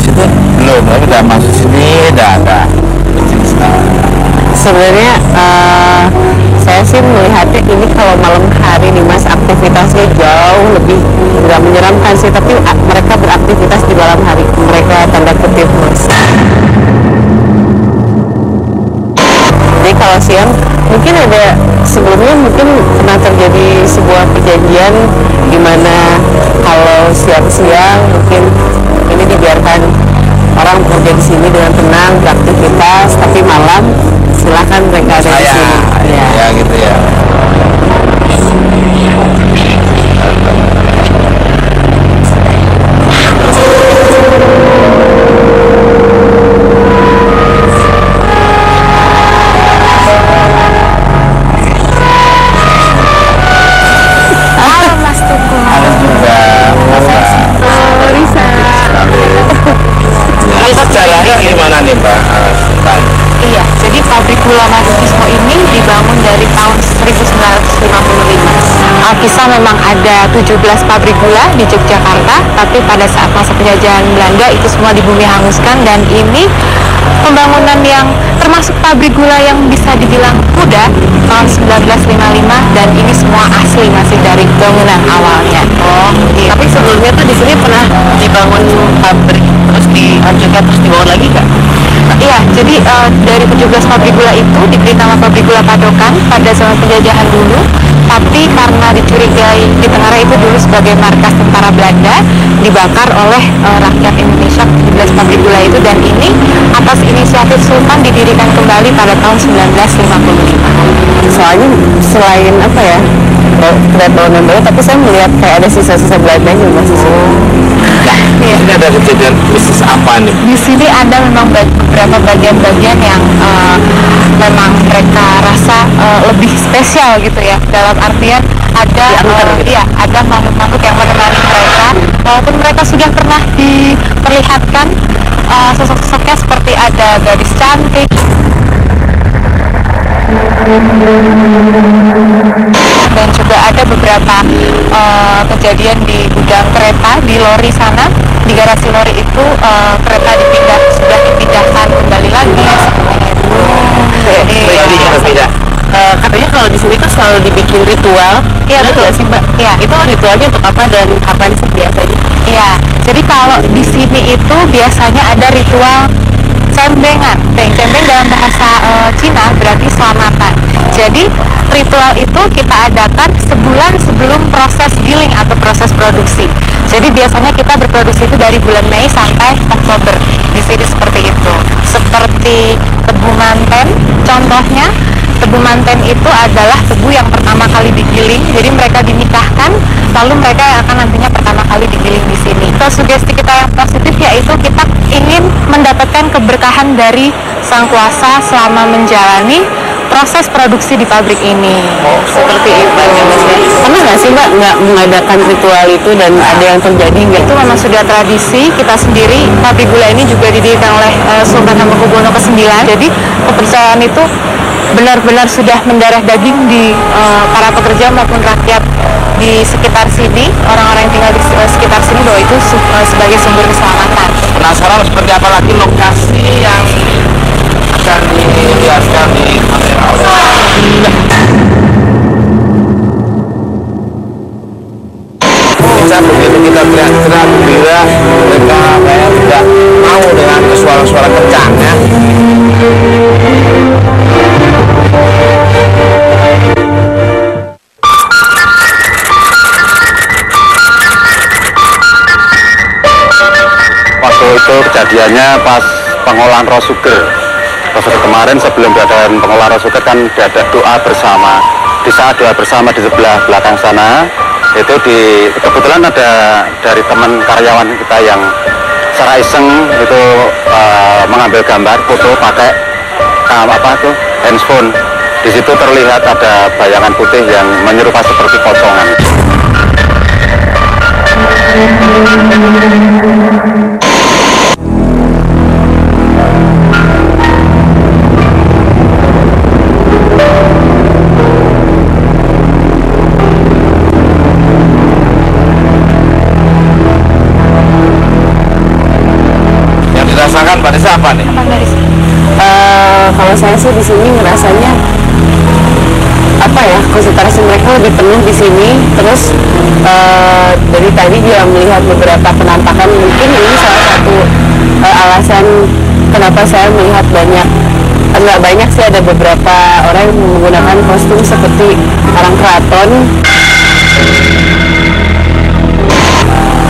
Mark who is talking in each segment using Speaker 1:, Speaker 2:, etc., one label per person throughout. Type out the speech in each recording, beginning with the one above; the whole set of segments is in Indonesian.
Speaker 1: di situ belum, tapi udah masuk sini udah ada.
Speaker 2: Sebenarnya saya sih melihatnya ini kalau malam hari nih Mas, aktivitasnya jauh lebih nggak menyeramkan sih, tapi mereka beraktivitas di malam hari, mereka tanda kutip Mas. Jadi kalau siang mungkin ada, sebelumnya mungkin pernah terjadi sebuah perjanjian di mana kalau siang-siang mungkin ini dibiarkan orang bekerja di sini dengan tenang beraktivitas, tapi malam silakan mereka ada di sini.
Speaker 1: Ya gitu ya.
Speaker 3: Halo Mas Tugu.
Speaker 1: Halo juga.
Speaker 2: Risa.
Speaker 1: Ini sejarahnya gimana nih Mbak?
Speaker 3: Iya, jadi pabrik gula Madu Kismo ini dibangun dari tahun 1955. Alkisah memang ada 17 pabrik gula di Yogyakarta, tapi pada saat masa penjajahan Belanda itu semua di bumi hanguskan, dan ini pembangunan yang termasuk pabrik gula yang bisa dibilang muda tahun 1955, dan ini semua asli masih dari bangunan awalnya.
Speaker 2: Oh, iya. Tapi sebelumnya tuh di sini pernah dibangun pabrik terus dihancurkan terus dibangun lagi kan?
Speaker 3: Iya, jadi dari 17 pabrik gula itu diberi nama pabrik gula Padokan pada zaman penjajahan dulu, tapi karena dicurigai di Tengara itu dulu sebagai markas tentara Belanda, dibakar oleh rakyat Indonesia 17 pabrik gula itu, dan ini atas inisiatif Sultan didirikan kembali pada tahun 1955.
Speaker 2: Soalnya selain apa ya, terlihat bangunan baru, tapi saya melihat kayak ada sisa-sisa Belanda juga masih sini.
Speaker 1: Ini ada kejadian bisnis apa nih?
Speaker 3: Di sini ada memang beberapa bagian-bagian yang memang mereka rasa lebih spesial gitu ya, dalam artian ada iya, ada makhluk-makhluk yang menemani mereka, walaupun mereka sudah pernah diperlihatkan sosok-sosoknya seperti ada gadis cantik, dan juga ada beberapa kejadian di gudang kereta di lori sana, di garasi lori itu kereta sudah dipindahkan kembali lagi semuanya.
Speaker 2: Katanya kalau di sini kan selalu dibikin ritual.
Speaker 3: Iya betul
Speaker 2: sih Mbak.
Speaker 3: Iya.
Speaker 2: Itu ritualnya untuk apa dan kapan sih biasanya?
Speaker 3: Iya, jadi kalau di sini itu biasanya ada ritual cembengan. Cembeng dalam bahasa Cina berarti selamatan. Jadi ritual itu kita adakan sebulan sebelum proses giling atau proses produksi. Jadi biasanya kita berproduksi itu dari bulan Mei sampai Oktober. Di sini seperti itu. Seperti tebu manten, contohnya tebu manten itu adalah tebu yang pertama kali digiling. Jadi mereka dinikahkan, lalu mereka yang akan nantinya pertama kali digiling di sini. Terus sugesti kita yang positif yaitu kita ingin mendapatkan keberkahan dari Sang Kuasa selama menjalani proses produksi di pabrik ini.
Speaker 2: Seperti itu aja Mas. Pernah nggak sih Mbak nggak mengadakan ritual itu dan ada yang terjadi nggak?
Speaker 3: Itu memang sudah tradisi kita sendiri. Pabrik gula ini juga didirikan oleh Sultan Hamengkubuwono ke-9. Jadi kepercayaan itu benar-benar sudah mendarah daging di para pekerja maupun rakyat di sekitar sini, orang-orang yang tinggal di sekitar sini, bahwa itu sebagai sumber keselamatan.
Speaker 1: Penasaran seperti apa lagi lokasi yang akan dilihatkan di kamera? Bisa begitu kita teriak-teriak gembira, mereka kayak tidak mau dengan suara-suara kencangnya.
Speaker 4: Waktu itu kejadiannya pas pengolahan raw sugar. Kemarin sebelum diadakan pengolahan raw sugar kan ada doa bersama. Di saat doa bersama di sebelah belakang sana, itu kebetulan ada dari teman karyawan kita yang secara iseng itu mengambil gambar foto pakai handphone. Di situ terlihat ada bayangan putih yang menyerupai seperti pocongan.
Speaker 1: rasakan Mbak Risa apa nih?
Speaker 3: Apa dari sini?
Speaker 2: Kalau saya sih di sini ngerasanya apa ya, konsentrasi mereka lebih penuh di sini. Terus dari tadi dia melihat beberapa penampakan, mungkin ini salah satu alasan kenapa saya melihat nggak banyak sih, ada beberapa orang yang menggunakan kostum seperti orang keraton,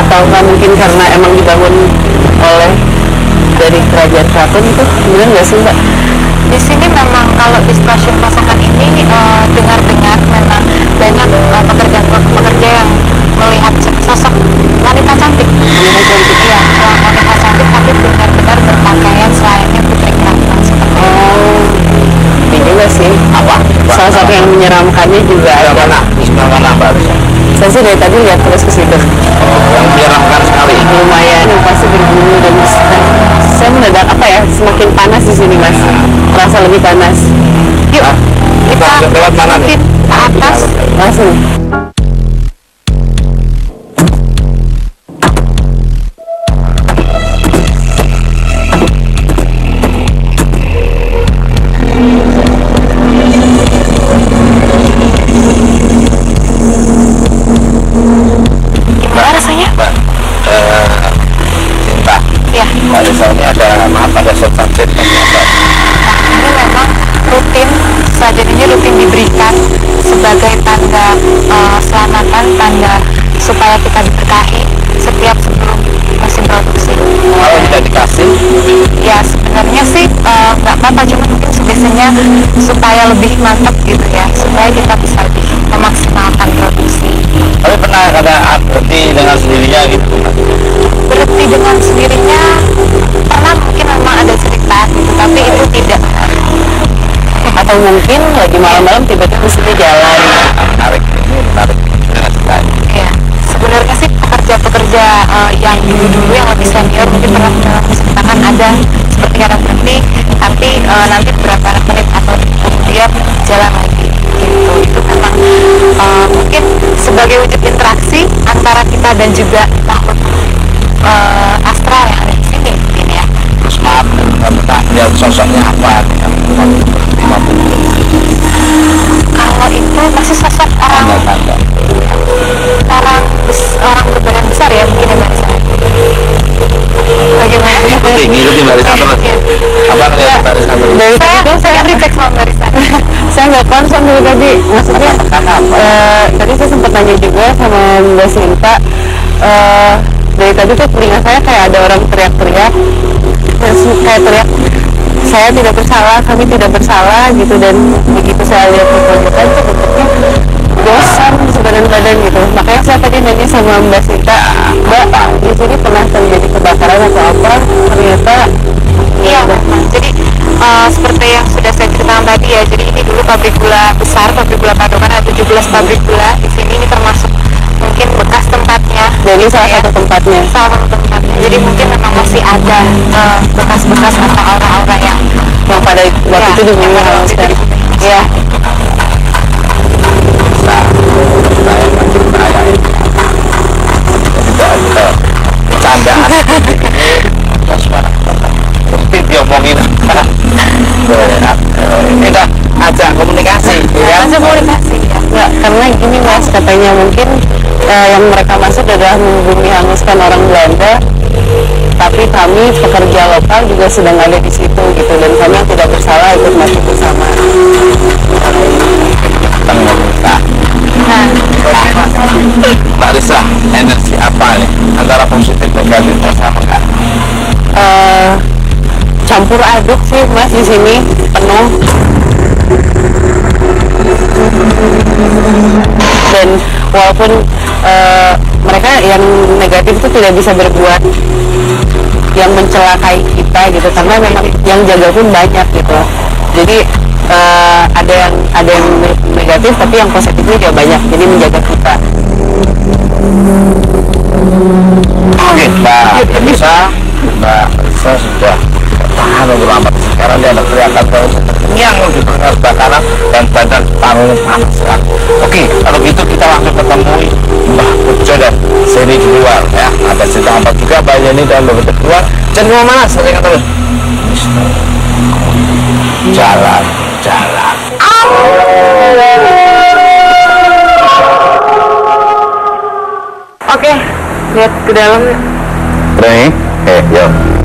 Speaker 2: ataukah mungkin karena emang dibangun oleh dari kerajaan keraton itu, benar nggak sih Mbak?
Speaker 3: Di sini memang kalau di stasiun Pasangan ini dengar-dengar memang banyak pekerja yang melihat sosok wanita cantik. Iya, wanita cantik tapi benar-benar berpakaian selayaknya putri keraton seperti itu.
Speaker 2: Ini juga sih.
Speaker 1: Apa?
Speaker 2: Sosok yang menyeramkannya juga
Speaker 1: Yang
Speaker 2: ada.
Speaker 1: mana? Istilah mana Mbak Risa?
Speaker 2: Saya sih dari tadi lihat terus ke situ.
Speaker 1: Yang menyeramkan sekali.
Speaker 2: Lumayan, yang pasti berbunyi dan saya mendadak apa ya, semakin panas di sini Mas. Terasa lebih panas.
Speaker 3: Yuk, kita
Speaker 1: Lewat mana nih?
Speaker 3: semakin ke atas.
Speaker 2: Langsung.
Speaker 3: Gimana rasanya?
Speaker 1: Mbak, Cinta.
Speaker 3: Ya,
Speaker 1: Mbak Risa ini ada maaf ada substansi
Speaker 3: ini memang rutin, sajian ini rutin diberikan sebagai tanda selamatan, tanda supaya kita diberkahi setiap sebelum musim produksi.
Speaker 1: kalau tidak dikasih
Speaker 3: Ya sebenarnya sih nggak apa-apa, cuma mungkin biasanya supaya lebih mantap gitu ya, supaya kita bisa lebih memaksimalkan produksi.
Speaker 1: tapi pernah ada berhenti dengan sendirinya gitu
Speaker 3: Berhenti dengan sendirinya pernah, mungkin memang ada cerita gitu, tapi itu tidak.
Speaker 2: Atau mungkin lagi malam-malam tiba-tiba mesinnya jalan.
Speaker 1: menarik ini menarik dengan ceritanya
Speaker 3: Ya, sebenarnya sih pekerja-pekerja yang dulu-dulu yang lebih senior mungkin pernah menceritakan ada seperti kata berhenti, tapi nanti beberapa menit atau kemudian jalan lagi gitu. Itu memang mungkin sebagai wujud interaksi antara kita dan juga makhluk astral yang ada di sini mungkin ya.
Speaker 1: terus maaf minta lihat sosoknya apa yang
Speaker 3: Kalau itu masih sosok
Speaker 1: tanda-tanda
Speaker 3: orang berbadan besar ya mungkin ya Mbak Risa. Bagaimana?
Speaker 1: ngikutin Mbak Risa terus
Speaker 3: Iya.
Speaker 1: apa ngeliat Mbak Risa terus
Speaker 2: Dari tadi tuh
Speaker 3: Saya recheck sama Mbak Risa.
Speaker 2: saya nggak konsen dari tadi, maksudnya tadi saya sempat tanya juga sama Mbak Sinta, dari tadi tuh telinga saya kayak ada orang teriak-teriak, terus kayak teriak saya tidak bersalah, kami tidak bersalah gitu. Dan begitu saya lihat pertunjukan tuh bentuknya bosan badan-badan gitu. Makanya saya tadi nanya sama Mbak Sinta, Mbak di sini pernah terjadi kebakaran atau apa? Ternyata
Speaker 3: Iya memang. Jadi seperti yang sudah saya ceritakan tadi ya, jadi ini dulu pabrik gula besar, pabrik gula Padokan, ada 17 pabrik gula di sini. Ini termasuk mungkin bekas tempatnya.
Speaker 2: jadi salah
Speaker 3: Ya,
Speaker 2: satu tempatnya.
Speaker 3: salah satu tempatnya. Jadi mungkin memang masih ada bekas-bekas atau aura-aura yang
Speaker 2: Pada waktu itu
Speaker 3: yang
Speaker 2: dibunyi
Speaker 3: pada waktu itu
Speaker 2: halus.
Speaker 3: dibunyi.
Speaker 2: Iya.
Speaker 1: candaan mesti diomongin ini dah ajak komunikasi ya
Speaker 3: Langsung komunikasi ya.
Speaker 2: Nggak, karena gini Mas, katanya mungkin yang mereka maksud adalah membumi hanguskan orang Belanda, tapi kami pekerja lokal juga sedang ada di situ gitu, dan kami yang tidak bersalah ikut mati bersama.
Speaker 1: nah Mbak Risa, energi apa nih antara positif negatifnya sama nggak?
Speaker 2: Campur aduk sih Mas, di sini penuh. Dan walaupun mereka yang negatif itu tidak bisa berbuat yang mencelakai kita gitu, karena memang yang jaga pun banyak gitu. Jadi ada yang negatif tapi yang positifnya juga banyak, jadi menjaga kita.
Speaker 1: Oke, Mbak Risa sudah tahan untuk lama. Sekarang dia ada kelihatan terus yang di kebakaran dan badan tanggung panas sekali. Oke, kalau gitu kita langsung ketemui Mbah Pujo dan Seni di luar ya. Ada cerita apa juga Mbak Yeni dan Mbak Pujo keluar. Jangan kemana-mana, saya kata lu. Jalan.
Speaker 2: Oke, lihat ke dalam.
Speaker 4: Berani? Yuk.